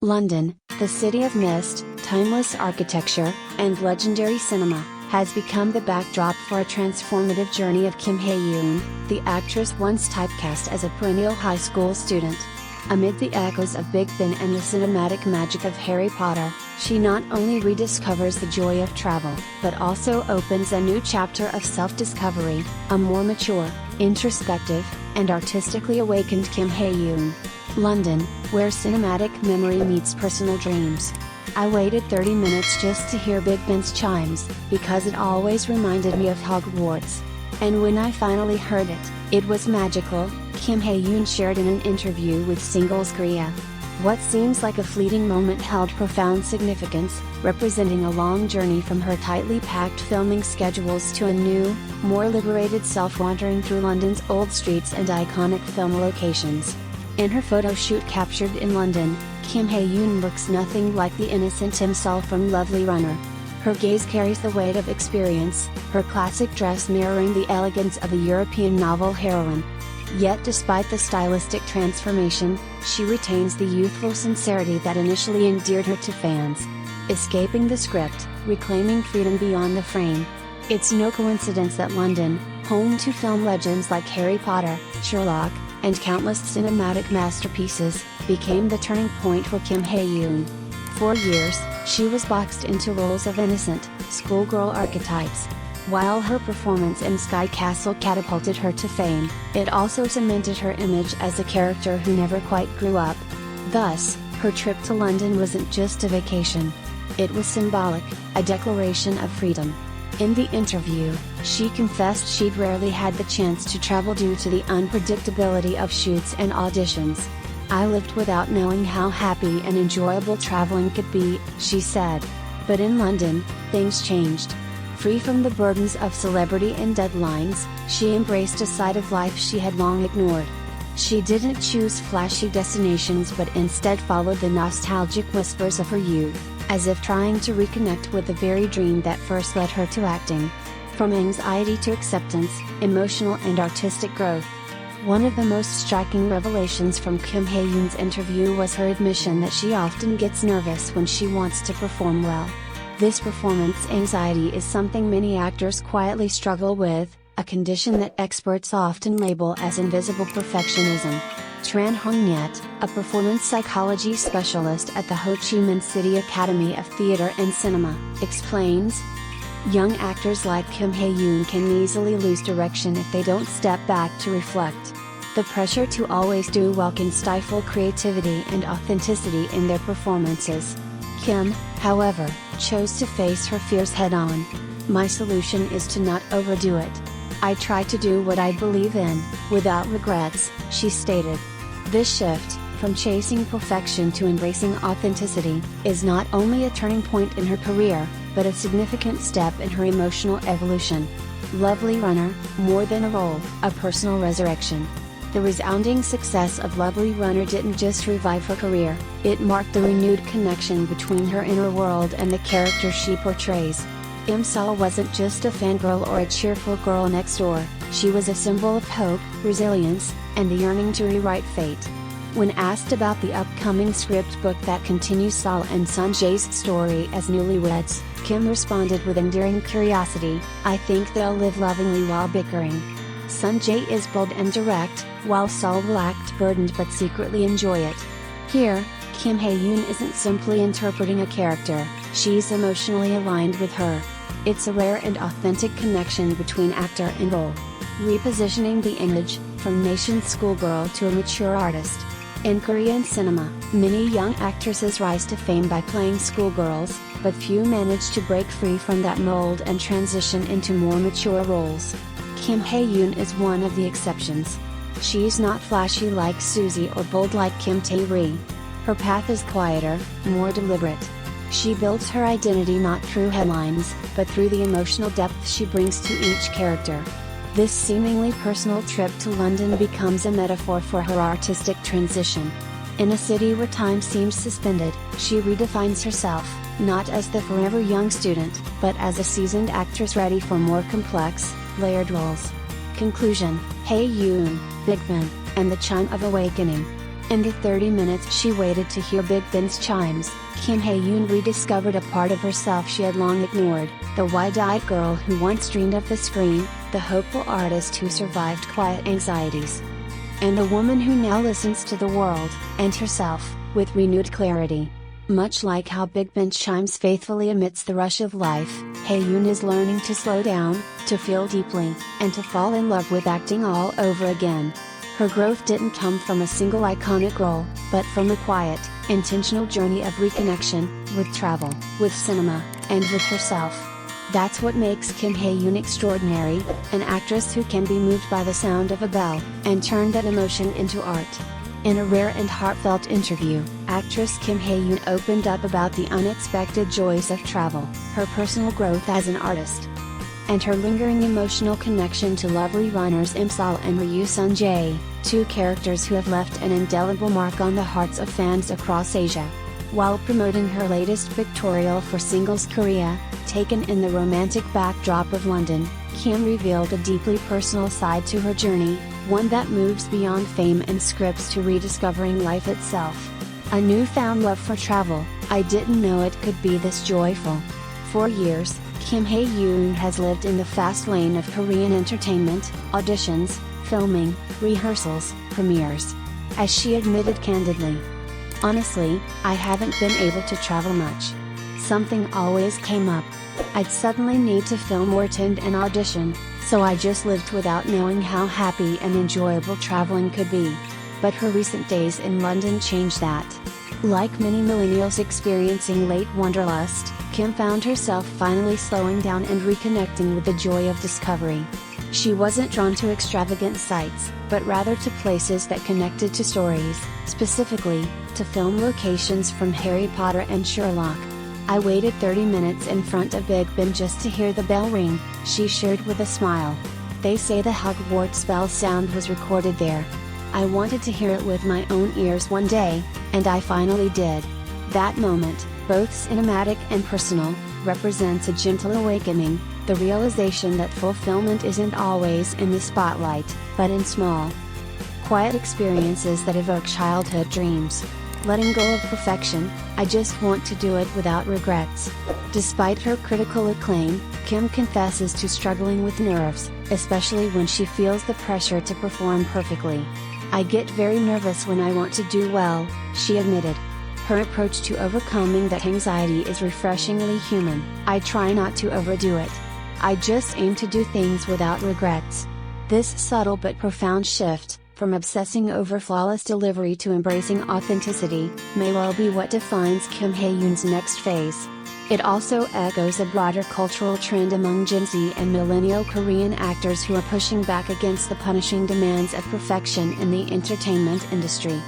London, the city of mist, timeless architecture, and legendary cinema, has become the backdrop for a transformative journey of Kim Hye Yoon, the actress once typecast as a perennial high school student. Amid the echoes of Big Ben and the cinematic magic of Harry Potter, she not only rediscovers the joy of travel, but also opens a new chapter of self-discovery, a more mature, introspective, and artistically awakened Kim Hye Yoon. London, where cinematic memory meets personal dreams. I waited 30 minutes just to hear Big Ben's chimes, because it always reminded me of Hogwarts. And when I finally heard it, it was magical, Kim Hye Yoon shared in an interview with Singles Korea. What seems like a fleeting moment held profound significance, representing a long journey from her tightly packed filming schedules to a new, more liberated self wandering through London's old streets and iconic film locations. In her photo shoot captured in London, Kim Hye Yoon looks nothing like the innocent Im-sul from Lovely Runner. Her gaze carries the weight of experience, her classic dress mirroring the elegance of a European novel heroine. Yet despite the stylistic transformation, she retains the youthful sincerity that initially endeared her to fans. Escaping the script, reclaiming freedom beyond the frame. It's no coincidence that London, home to film legends like Harry Potter, Sherlock, and countless cinematic masterpieces, became the turning point for Kim Hye Yoon. For years, she was boxed into roles of innocent, schoolgirl archetypes. While her performance in Sky Castle catapulted her to fame, it also cemented her image as a character who never quite grew up. Thus, her trip to London wasn't just a vacation. It was symbolic, a declaration of freedom. In the interview, she confessed she'd rarely had the chance to travel due to the unpredictability of shoots and auditions. "I lived without knowing how happy and enjoyable traveling could be," she said. But in London, things changed. Free from the burdens of celebrity and deadlines, she embraced a side of life she had long ignored. She didn't choose flashy destinations but instead followed the nostalgic whispers of her youth, as if trying to reconnect with the very dream that first led her to acting. From anxiety to acceptance, emotional and artistic growth. One of the most striking revelations from Kim Hye Yoon's interview was her admission that she often gets nervous when she wants to perform well. This performance anxiety is something many actors quietly struggle with, a condition that experts often label as invisible perfectionism. Tran Hong-nyet, a performance psychology specialist at the Ho Chi Minh City Academy of Theatre and Cinema, explains, "Young actors like Kim Hye Yoon can easily lose direction if they don't step back to reflect. The pressure to always do well can stifle creativity and authenticity in their performances." Kim, however, chose to face her fears head-on. "My solution is to not overdo it. I try to do what I believe in, without regrets," she stated. This shift, from chasing perfection to embracing authenticity, is not only a turning point in her career, but a significant step in her emotional evolution. Lovely Runner, more than a role, a personal resurrection. The resounding success of Lovely Runner didn't just revive her career, it marked the renewed connection between her inner world and the character she portrays. Im-sul wasn't just a fangirl or a cheerful girl next door, she was a symbol of hope, resilience, and the yearning to rewrite fate. When asked about the upcoming script book that continues Sol and Sun Jae's story as newlyweds, Kim responded with endearing curiosity, "I think they'll live lovingly while bickering. Sun Jae is bold and direct, while Sol will act burdened but secretly enjoy it." Here, Kim Hye Yoon isn't simply interpreting a character, she's emotionally aligned with her. It's a rare and authentic connection between actor and role. Repositioning the image, from nascent schoolgirl to a mature artist. In Korean cinema, many young actresses rise to fame by playing schoolgirls, but few manage to break free from that mold and transition into more mature roles. Kim Hye Yoon is one of the exceptions. She's not flashy like Suzy or bold like Kim Tae-ri. Her path is quieter, more deliberate. She builds her identity not through headlines, but through the emotional depth she brings to each character. This seemingly personal trip to London becomes a metaphor for her artistic transition. In a city where time seems suspended, she redefines herself, not as the forever young student, but as a seasoned actress ready for more complex, layered roles. Conclusion: Hye Yoon, Big Ben, and the Chime of Awakening. In the 30 minutes she waited to hear Big Ben's chimes, Kim Hye Yoon rediscovered a part of herself she had long ignored, the wide-eyed girl who once dreamed of the screen, the hopeful artist who survived quiet anxieties. And the woman who now listens to the world, and herself, with renewed clarity. Much like how Big Ben chimes faithfully amidst the rush of life, Hye Yoon is learning to slow down, to feel deeply, and to fall in love with acting all over again. Her growth didn't come from a single iconic role, but from a quiet, intentional journey of reconnection, with travel, with cinema, and with herself. That's what makes Kim Hye Yoon extraordinary, an actress who can be moved by the sound of a bell, and turn that emotion into art. In a rare and heartfelt interview, actress Kim Hye Yoon opened up about the unexpected joys of travel, her personal growth as an artist, and her lingering emotional connection to lovely runners Imsal and Ryu Sun Jae, two characters who have left an indelible mark on the hearts of fans across Asia. While promoting her latest pictorial for Singles Korea, taken in the romantic backdrop of London, Kim revealed a deeply personal side to her journey, one that moves beyond fame and scripts to rediscovering life itself. A newfound love for travel, I didn't know it could be this joyful. For years, Kim Hye Yoon has lived in the fast lane of Korean entertainment, auditions, filming, rehearsals, premieres. As she admitted candidly, "Honestly, I haven't been able to travel much. Something always came up. I'd suddenly need to film or attend an audition, so I just lived without knowing how happy and enjoyable traveling could be." But her recent days in London changed that. Like many millennials experiencing late wanderlust, Kim found herself finally slowing down and reconnecting with the joy of discovery. She wasn't drawn to extravagant sights, but rather to places that connected to stories, specifically, to film locations from Harry Potter and Sherlock. "I waited 30 minutes in front of Big Ben just to hear the bell ring," she shared with a smile. "They say the Hogwarts bell sound was recorded there. I wanted to hear it with my own ears one day, and I finally did." That moment, both cinematic and personal, represents a gentle awakening, the realization that fulfillment isn't always in the spotlight, but in small, quiet experiences that evoke childhood dreams. Letting go of perfection, "I just want to do it without regrets." Despite her critical acclaim, Kim confesses to struggling with nerves, especially when she feels the pressure to perform perfectly. "I get very nervous when I want to do well," she admitted. Her approach to overcoming that anxiety is refreshingly human. "I try not to overdo it. I just aim to do things without regrets." This subtle but profound shift, from obsessing over flawless delivery to embracing authenticity, may well be what defines Kim Hye Yoon's next phase. It also echoes a broader cultural trend among Gen Z and millennial Korean actors who are pushing back against the punishing demands of perfection in the entertainment industry.